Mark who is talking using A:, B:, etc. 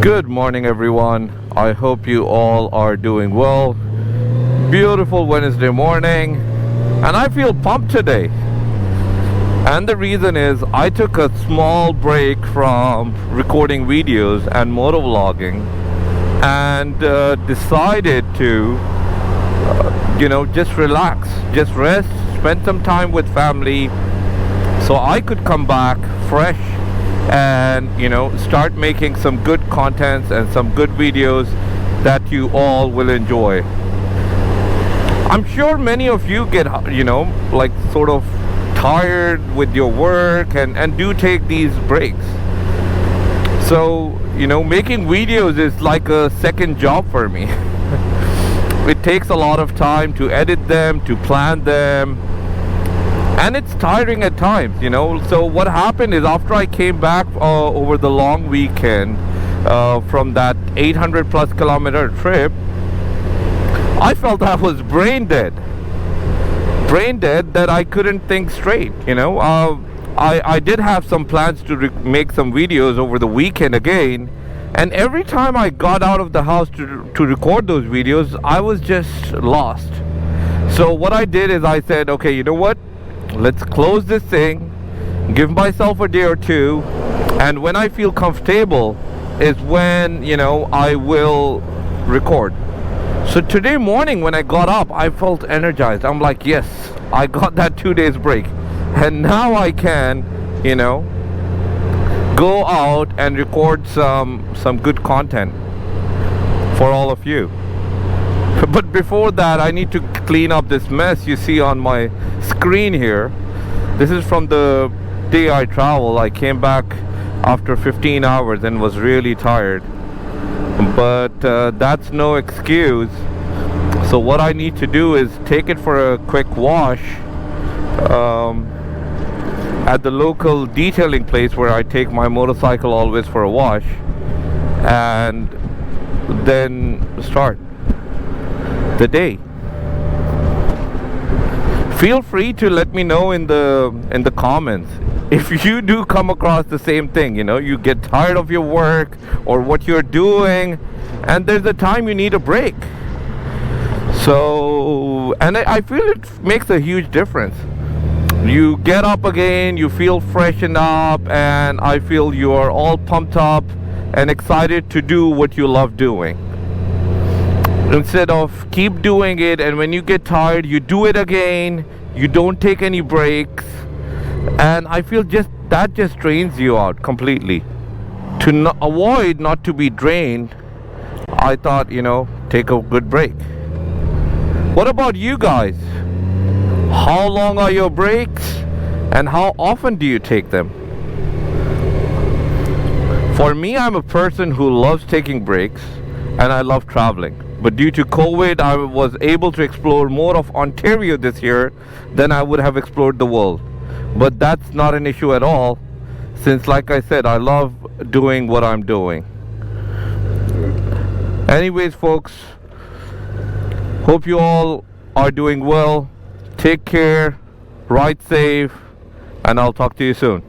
A: Good morning, everyone. I hope you all are doing well. Beautiful Wednesday morning, and I feel pumped today. And the reason is I took a small break from recording videos and motovlogging and decided to just relax, just rest, spend some time with family so I could come back fresh and start making some good contents and some good videos that you all will enjoy. I'm sure many of you get like sort of tired with your work and do take these breaks. So making videos is like a second job for me. It takes a lot of time to edit them, to plan them, and it's tiring at times, So what happened is after I came back over the long weekend from that 800 plus kilometer trip, I felt I was brain dead that I couldn't think straight. I did have some plans to make some videos over the weekend again, and every time I got out of the house to record those videos, I was just lost. So what I did is I said, okay, you know what? Let's close this thing, give myself a day or two, and when I feel comfortable is when I will record. So today morning when I got up, I felt energized. I'm like, yes, I got that 2 days break, and now I can go out and record some good content for all of you. But before that, I need to clean up this mess you see on my screen here. This is from the day I traveled. I came back after 15 hours and was really tired. But that's no excuse. So what I need to do is take it for a quick wash at the local detailing place where I take my motorcycle always for a wash, and then start the day. Feel free to let me know in the comments if you do come across the same thing. You get tired of your work or what you're doing, and there's a time you need a break. So, and I feel it makes a huge difference. You get up again, you feel freshened up, and I feel you are all pumped up and excited to do what you love doing, instead of keep doing it, and when you get tired you do it again, you don't take any breaks, and I feel that just drains you out completely. To avoid not to be drained, I thought take a good break. What about you guys? How long are your breaks and how often do you take them? For me, I'm a person who loves taking breaks and I love traveling. But due to COVID, I was able to explore more of Ontario this year than I would have explored the world. But that's not an issue at all, since like I said, I love doing what I'm doing. Anyways, folks, hope you all are doing well. Take care, ride safe, and I'll talk to you soon.